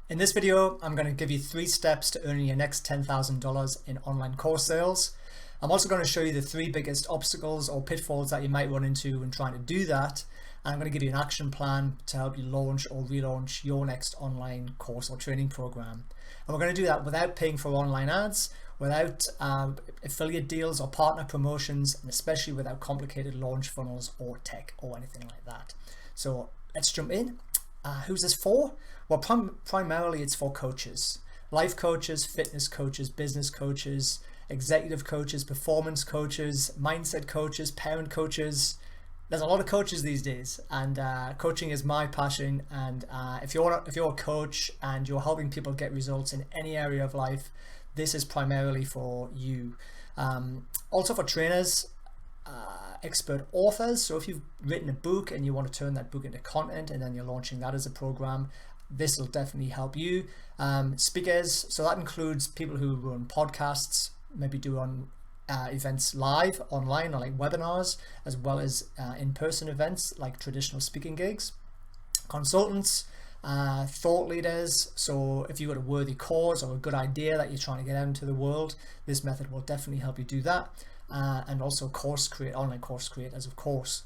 In this video, I'm going to give you 3 steps to earning your next $10,000 in online course sales. I'm also going to show you the 3 biggest obstacles or pitfalls that you might run into when trying to do that. And I'm going to give you an action plan to help you launch or relaunch your next online course or training program. And we're going to do that without paying for online ads, without affiliate deals or partner promotions, and especially without complicated launch funnels or tech or anything like that. So let's jump in. Who's this for? Well, primarily it's for coaches, life coaches, fitness coaches, business coaches, executive coaches, performance coaches, mindset coaches, parent coaches. There's a lot of coaches these days, and coaching is my passion. And if you're a coach and you're helping people get results in any area of life, this is primarily for you. Also for trainers, expert authors. So if you've written a book and you want to turn that book into content and then you're launching that as a program, this will definitely help you. Speakers, so that includes people who run podcasts, maybe do on events live online or like webinars, as well as in-person events like traditional speaking gigs. Consultants, thought leaders. So if you've got a worthy cause or a good idea that you're trying to get out into the world, this method will definitely help you do that. And also online course creators, of course.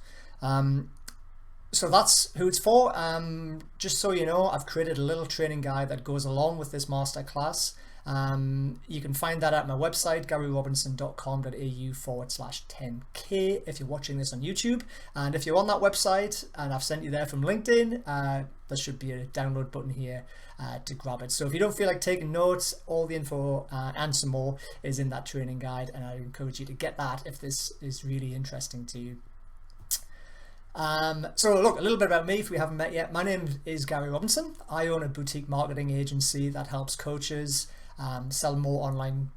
So that's who it's for. Just so you know, I've created a little training guide that goes along with this masterclass. You can find that at my website, garyrobinson.com.au/10k if you're watching this on YouTube. And if you're on that website and I've sent you there from LinkedIn, there should be a download button here to grab it. So if you don't feel like taking notes, all the info and some more is in that training guide, and I encourage you to get that if this is really interesting to you. So look, a little bit about me if we haven't met yet. My name is Gary Robinson. I own a boutique marketing agency that helps coaches sell more online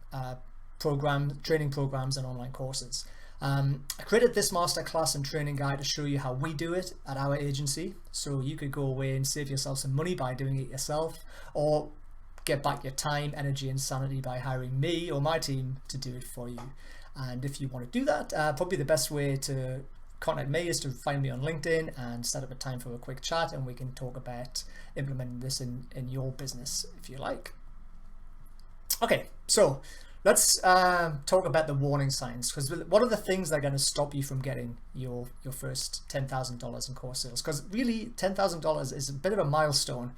training programs and online courses. I created this masterclass and training guide to show you how we do it at our agency, so you could go away and save yourself some money by doing it yourself, or get back your time, energy and sanity by hiring me or my team to do it for you. And if you want to do that, probably the best way to contact me is to find me on LinkedIn and set up a time for a quick chat, and we can talk about implementing this in your business if you like. Okay, so let's talk about the warning signs, because what are the things that are going to stop you from getting your first $10,000 in course sales? Because really $10,000 is a bit of a milestone.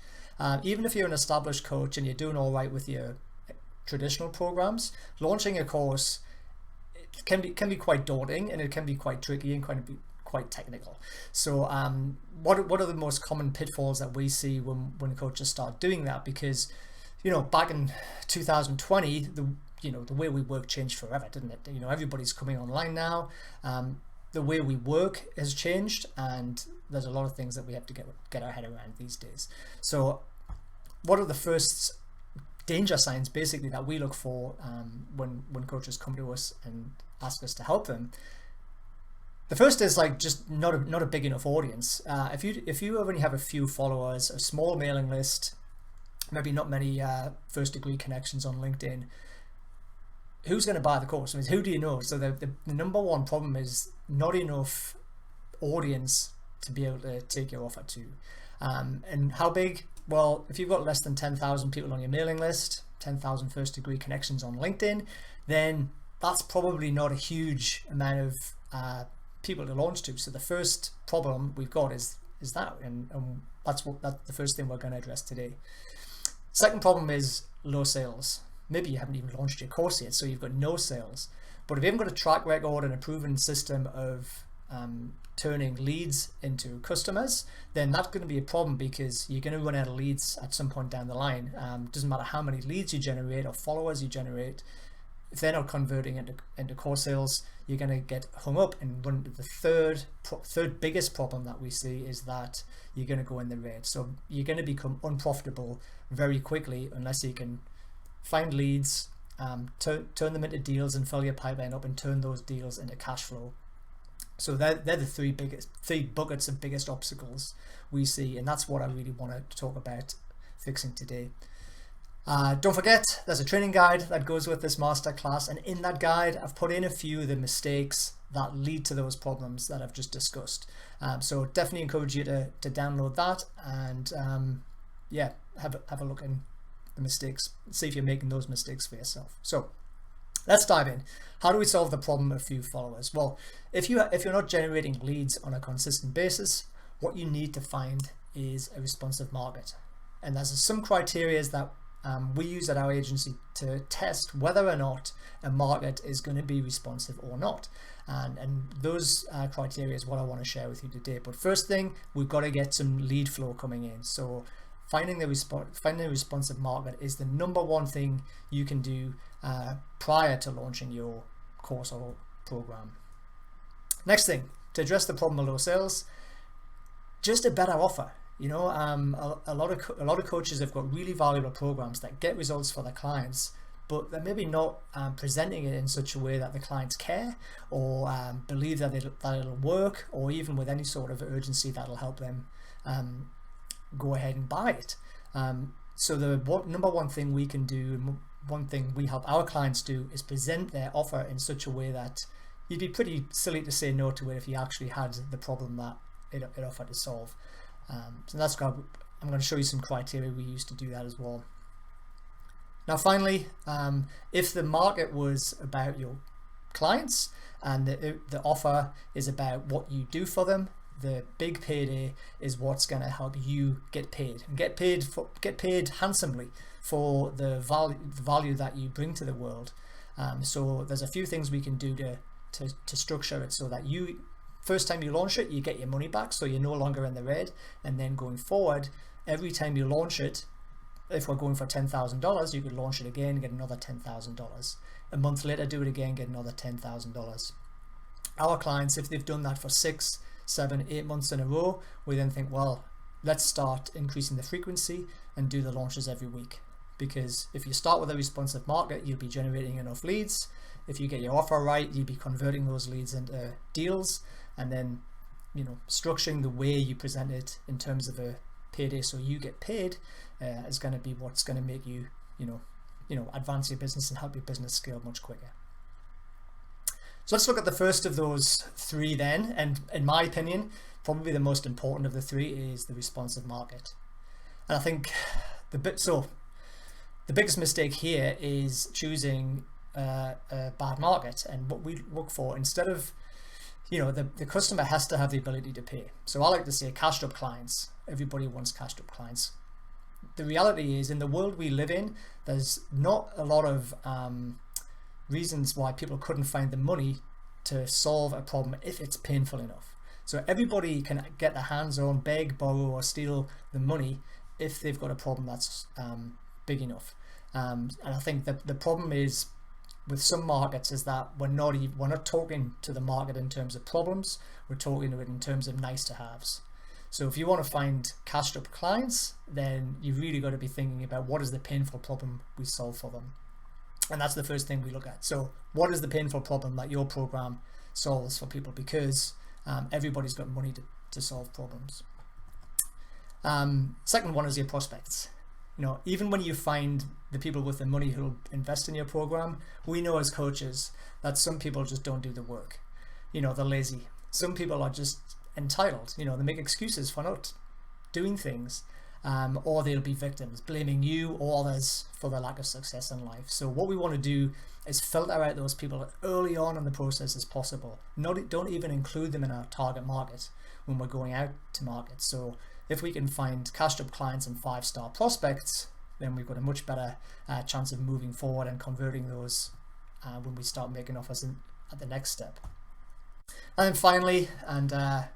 Even if you're an established coach and you're doing all right with your traditional programs, launching a course can be quite daunting, and it can be quite tricky and quite technical. So what are the most common pitfalls that we see when coaches start doing that? Because back in 2020, the way we work changed forever, didn't it? Everybody's coming online now. The way we work has changed, and there's a lot of things that we have to get our head around these days. So what are the first danger signs basically that we look for when coaches come to us and ask us to help them? The first is just not a big enough audience. If you only have a few followers, a small mailing list, maybe not many first degree connections on LinkedIn, who's going to buy the course? I mean, who do you know? So the number one problem is not enough audience to be able to take your offer to. And how big? Well, if you've got less than 10,000 people on your mailing list, 10,000 first degree connections on LinkedIn, then that's probably not a huge amount of people to launch to. So the first problem we've got is that, and that's the first thing we're going to address today. Second problem is low sales. Maybe you haven't even launched your course yet, so you've got no sales. But if you haven't got a track record and a proven system of turning leads into customers, then that's going to be a problem, because you're going to run out of leads at some point down the line. Doesn't matter how many leads you generate or followers you generate, if they're not converting into course sales, you're going to get hung up and run into the third biggest problem that we see, is that you're going to go in the red. So you're going to become unprofitable very quickly unless you can find leads, turn them into deals and fill your pipeline up and turn those deals into cash flow. So they're the three buckets of biggest obstacles we see, and that's what I really want to talk about fixing today. Don't forget, there's a training guide that goes with this masterclass, and in that guide I've put in a few of the mistakes that lead to those problems that I've just discussed. So definitely encourage you to download that, and have a look in the mistakes, see if you're making those mistakes for yourself. So let's dive in. How do we solve the problem of few followers? Well, if you're not generating leads on a consistent basis, what you need to find is a responsive market. And there's some criteria that we use at our agency to test whether or not a market is going to be responsive or not. And those criteria is what I want to share with you today. But first thing, we've got to get some lead flow coming in. So finding a responsive market is the number one thing you can do prior to launching your course or program. Next thing, to address the problem of low sales, just a better offer. You know, a lot of coaches have got really valuable programs that get results for their clients, but they're maybe not presenting it in such a way that the clients care or believe that it'll work, or even with any sort of urgency that'll help them go ahead and buy it. So the number one thing we can do, and one thing we help our clients do, is present their offer in such a way that you'd be pretty silly to say no to it if you actually had the problem that it offered to solve. So that's why I'm going to show you some criteria we use to do that as well. Now finally, if the market was about your clients and the offer is about what you do for them, the big payday is what's going to help you get paid, and get paid handsomely for the value that you bring to the world. So there's a few things we can do to structure it so that first time you launch it, you get your money back, so you're no longer in the red. And then going forward, every time you launch it, if we're going for $10,000, you could launch it again and get another $10,000. A month later, do it again, get another $10,000. Our clients, if they've done that for 6, 7, 8 months in a row, we then think, well, let's start increasing the frequency and do the launches every week. Because if you start with a responsive market, you'll be generating enough leads. If you get your offer right, you'll be converting those leads into deals. And then, you know, structuring the way you present it in terms of a payday so you get paid is going to be what's going to make you, advance your business and help your business scale much quicker. So let's look at the first of those three then. And in my opinion, probably the most important of the three is the responsive market. And I think the biggest mistake here is choosing a bad market. And what we look for, instead of, the customer has to have the ability to pay. So I like to say cashed up clients. Everybody wants cashed up clients. The reality is, in the world we live in, there's not a lot of reasons why people couldn't find the money to solve a problem if it's painful enough. So everybody can get their hands on, beg, borrow, or steal the money if they've got a problem that's big enough. And I think that the problem is with some markets is that we're not talking to the market in terms of problems, we're talking to it in terms of nice to haves. So if you want to find cashed up clients, then you really got to be thinking about what is the painful problem we solve for them. And that's the first thing we look at. So what is the painful problem that your program solves for people? Because everybody's got money to solve problems. Second one is your prospects. Even when you find the people with the money who'll invest in your program, we know as coaches that some people just don't do the work. They're lazy. Some people are just entitled. They make excuses for not doing things, or they'll be victims, blaming you or others for their lack of success in life. So what we want to do is filter out those people early on in the process as possible. Don't even include them in our target market when we're going out to market. So if we can find cashed up clients and 5-star prospects, then we've got a much better chance of moving forward and converting those when we start making offers at the next step. And then finally, and I'm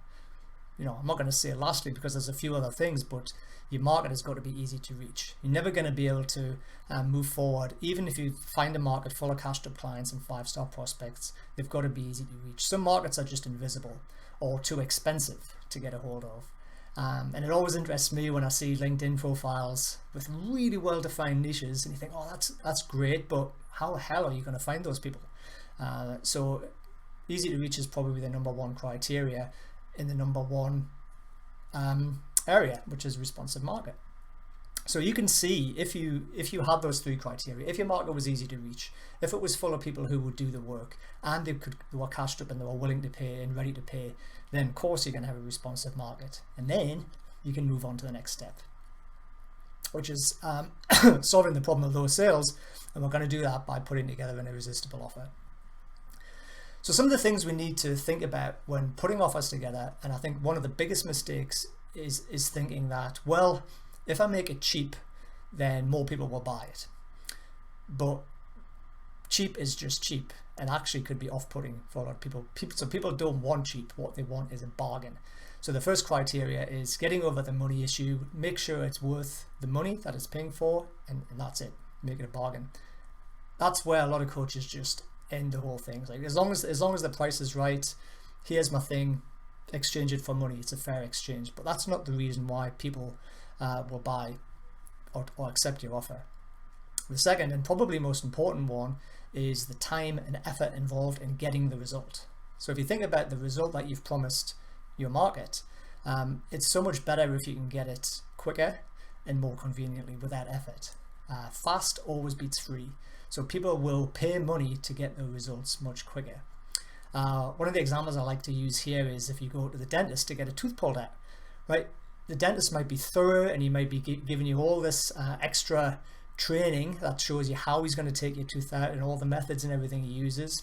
not going to say lastly because there's a few other things, but your market has got to be easy to reach. You're never going to be able to move forward, even if you find a market full of cashed up clients and 5-star prospects. They've got to be easy to reach. Some markets are just invisible or too expensive to get a hold of. And it always interests me when I see LinkedIn profiles with really well-defined niches, and you think, oh, that's great, but how the hell are you going to find those people? So easy to reach is probably the number one criteria in the number one area, which is responsive market. So you can see if you had those three criteria, if your market was easy to reach, if it was full of people who would do the work and they were cashed up and they were willing to pay and ready to pay, then of course you're going to have a responsive market, and then you can move on to the next step. which is solving the problem of low sales. And we're going to do that by putting together an irresistible offer. So some of the things we need to think about when putting offers together, and I think one of the biggest mistakes is thinking that, well, if I make it cheap, then more people will buy it. But cheap is just cheap, and actually could be off-putting for a lot of people. So people don't want cheap. What they want is a bargain. So the first criteria is getting over the money issue. Make sure it's worth the money that it's paying for, and that's it. Make it a bargain. That's where a lot of coaches just end the whole thing. It's like, as long as the price is right, here's my thing, exchange it for money. It's a fair exchange. But that's not the reason why people will buy or accept your offer. The second and probably most important one is the time and effort involved in getting the result. So if you think about the result that you've promised your market, it's so much better if you can get it quicker and more conveniently without effort. Fast always beats free. So people will pay money to get the results much quicker. One of the examples I like to use here is if you go to the dentist to get a tooth pulled out, right? The dentist might be thorough and he might be giving you all this extra training that shows you how he's going to take your tooth out and all the methods and everything he uses,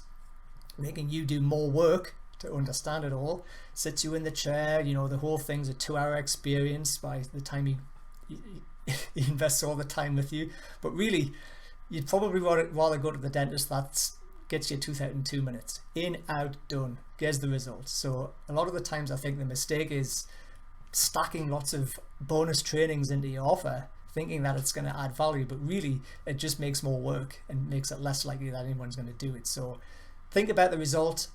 making you do more work to understand it all, sits you in the chair, you know, the whole thing's a 2-hour experience by the time he invests all the time with you. But really, you'd probably rather go to the dentist that gets your tooth out in 2 minutes. In, out, done. Gets the results. So a lot of the times I think the mistake is stacking lots of bonus trainings into your offer, thinking that it's going to add value, but really it just makes more work and makes it less likely that anyone's going to do it. So think about the result.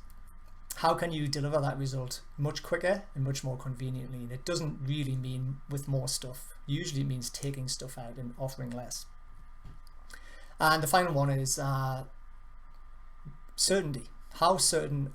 How can you deliver that result much quicker and much more conveniently? And it doesn't really mean with more stuff. Usually it means taking stuff out and offering less. And the final one is certainty. How certain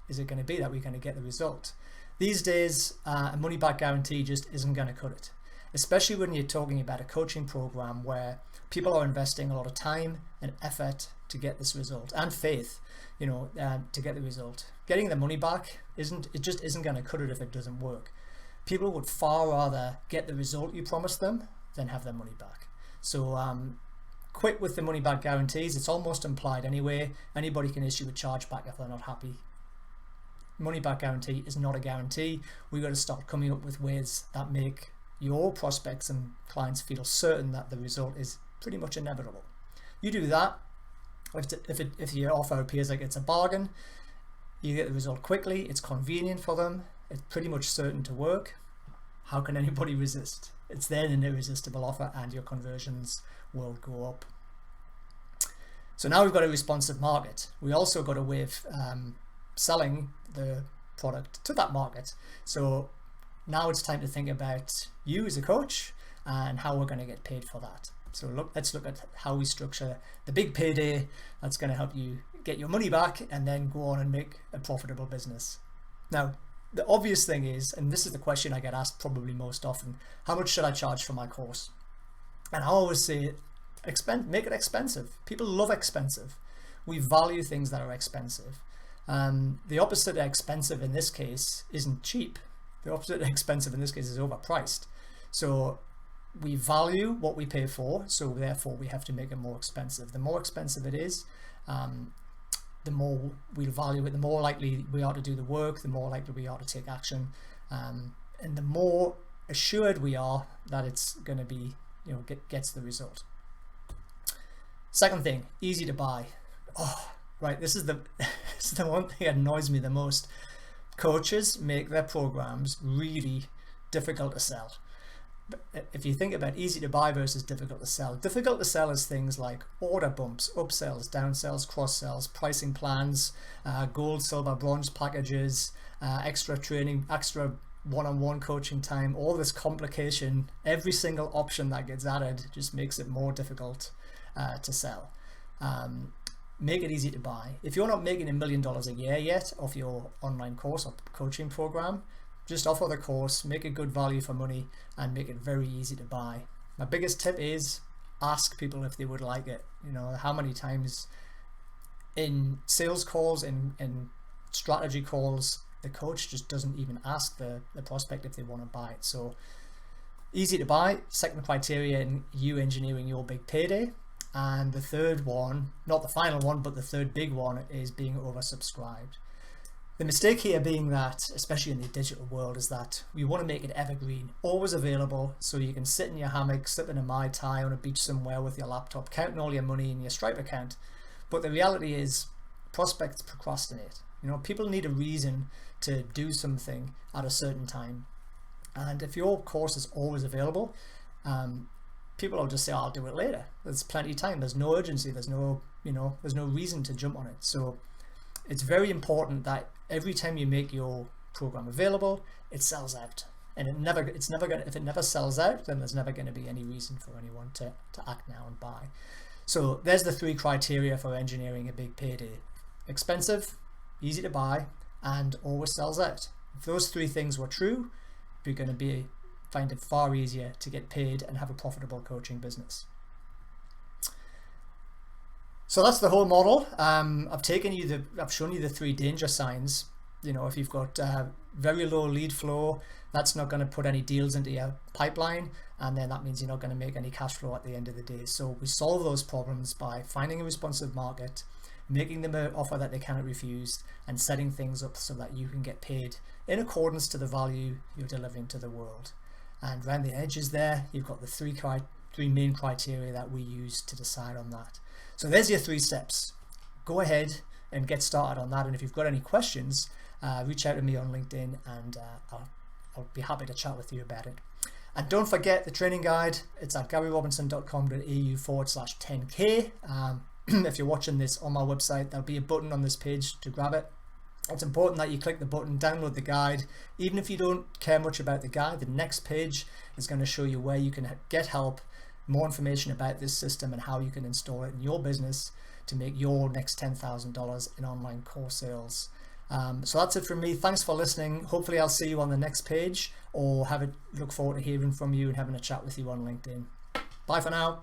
is it going to be that we're going to get the result? These days, a money back guarantee just isn't going to cut it, especially when you're talking about a coaching program where people are investing a lot of time and effort to get this result, and faith, you know, to get the result. Getting the money back just isn't going to cut it if it doesn't work. People would far rather get the result you promised them than have their money back. So quit with the money back guarantees. It's almost implied anyway. Anybody can issue a chargeback if they're not happy. Money back guarantee is not a guarantee. We've got to start coming up with ways that make your prospects and clients feel certain that the result is pretty much inevitable. You do that. If your offer appears like it's a bargain, you get the result quickly, it's convenient for them, it's pretty much certain to work. How can anybody resist? It's then an irresistible offer and your conversions will go up. So now we've got a responsive market. We also got a way of selling the product to that market. So now it's time to think about you as a coach and how we're going to get paid for that. So let's look at how we structure the big payday that's going to help you get your money back and then go on and make a profitable business. Now, the obvious thing is, and this is the question I get asked probably most often, how much should I charge for my course? And I always say, make it expensive. People love expensive. We value things that are expensive. The opposite of expensive in this case isn't cheap. The opposite of expensive in this case is overpriced. So we value what we pay for, so therefore we have to make it more expensive. The more expensive it is, the more we'll value it, the more likely we are to do the work, the more likely we are to take action, and the more assured we are that it's going to be, you know, gets the result. Second thing, easy to buy. Oh, right, this is the one thing that annoys me the most. Coaches make their programs really difficult to sell. If you think about easy to buy versus difficult to sell is things like order bumps, upsells, downsells, cross sells, pricing plans, gold, silver, bronze packages, extra training, extra one-on-one coaching time, all this complication. Every single option that gets added just makes it more difficult to sell. Make it easy to buy. If you're not making $1 million a year yet off your online course or coaching program, just offer the course, make a good value for money, and make it very easy to buy. My biggest tip is ask people if they would like it. You know, how many times in sales calls, in strategy calls, the coach just doesn't even ask the prospect if they want to buy it. So Easy to buy, second criteria in you engineering your big payday. And the third one, not the final one, but the third big one is being oversubscribed. The mistake here being that, especially in the digital world, is that we want to make it evergreen, always available, so you can sit in your hammock, sipping a Mai Tai on a beach somewhere with your laptop, counting all your money in your Stripe account. But the reality is, prospects procrastinate. You know, people need a reason to do something at a certain time. And if your course is always available, people will just say, oh, I'll do it later. There's plenty of time. There's no urgency. There's no reason to jump on it. So it's very important that every time you make your program available, it sells out. And if it never sells out, then there's never going to be any reason for anyone to act now and buy. So there's the 3 criteria for engineering a big payday: expensive, easy to buy, and always sells out. If those 3 things were true, you're going to find it far easier to get paid and have a profitable coaching business. So that's the whole model. I've shown you the 3 danger signs. You know, if you've got very low lead flow, that's not going to put any deals into your pipeline, and then that means you're not going to make any cash flow at the end of the day. So we solve those problems by finding a responsive market, making them an offer that they cannot refuse, and setting things up so that you can get paid in accordance to the value you're delivering to the world. And around the edges there, you've got the 3 main criteria that we use to decide on that. So there's your 3 steps. Go ahead and get started on that. And if you've got any questions, reach out to me on LinkedIn, and I'll be happy to chat with you about it. And don't forget the training guide. It's at garyrobinson.com.au/10k. If you're watching this on my website, there'll be a button on this page to grab it. It's important that you click the button, download the guide. Even if you don't care much about the guide, the next page is going to show you where you can get help, more information about this system, and how you can install it in your business to make your next $10,000 in online course sales. So that's it from me. Thanks for listening. Hopefully I'll see you on the next page, or look forward to hearing from you and having a chat with you on LinkedIn. Bye for now.